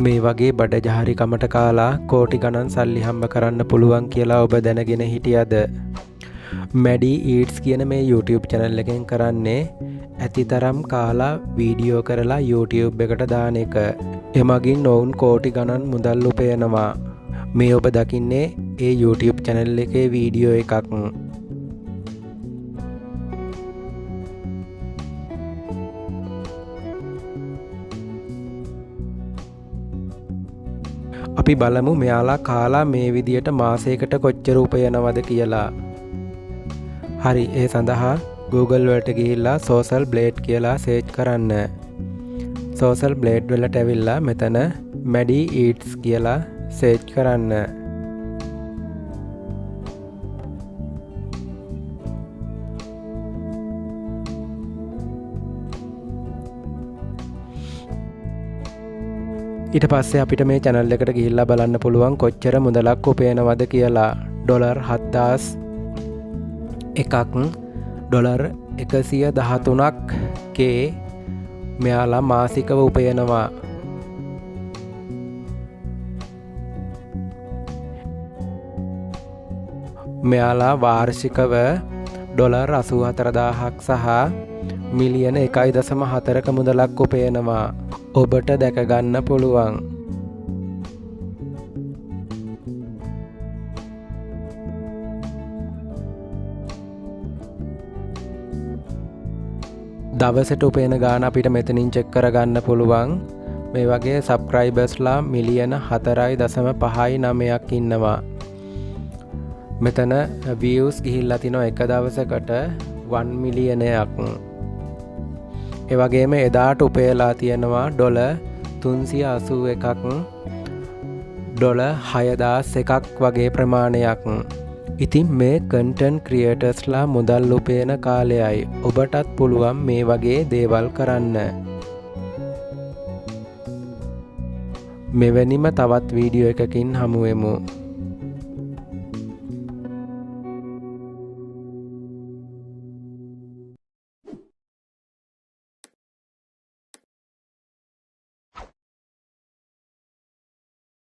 මේ වගේ බඩ ජහරි කමට කාලා කෝටි ගණන් සල්ලි හම්බ කරන්න පුළුවන් කියලා ඔබ දැනගෙන හිටියද? meddyeats කියන මේ YouTube channel එකෙන් කරන්නේ ඇතිතරම් කාලා වීඩියෝ කරලා YouTube එකට දාන එක. එමගින් ඔවුන් කෝටි ගණන් මුදල් උපයනවා. මේ ඔබ දකින්නේ ඒ YouTube channel එකේ වීඩියෝ එකක්. අපි බලමු මෙයාලා කාලා මේ විදියට මාසයකට කොච්චර උපයනවද කියලා. හරි, ඒ සඳහා Google වලට ගිහිල්ලා social blade කියලා සර්ච් කරන්න. social blade වලට ඇවිල්ලා මෙතන meddyeats කියලා සර්ච් කරන්න. ඊට පස්සේ අපිට මේ channel එකට ගිහිල්ලා බලන්න පුළුවන් කොච්චර මුදලක් උපයනවද කියලා. $7,000ක් $113ක් මෙයාලා මාසිකව උපයනවා. මෙයාලා වාර්ෂිකව $84,000ක් සහ මිලියන 1.4ක මුදලක් උපයනවා. ඔබට දැක ගන්න පුළුවන්. දවසට උපයන ගාන අපිට මෙතනින් චෙක් කරගන්න පුළුවන්. මේ වගේ සබ්ස්ක්‍රයිබර්ස්ලා මිලියන 4.59ක් ඉන්නවා. මෙතන views ගිහිල්ලා තිනවා එක දවසකට 1 මිලියනයක්. ඒ වගේම එදාට උපයලා තියෙනවා $381ක් $6,001ක් වගේ ප්‍රමාණයක්. ඉතින් මේ content creatorsලා මුදල් උපයන කාලයයි. ඔබටත් පුළුවන් මේ වගේ දේවල් කරන්න. මෙවැනිම තවත් වීඩියෝ එකකින් හමු වෙමු.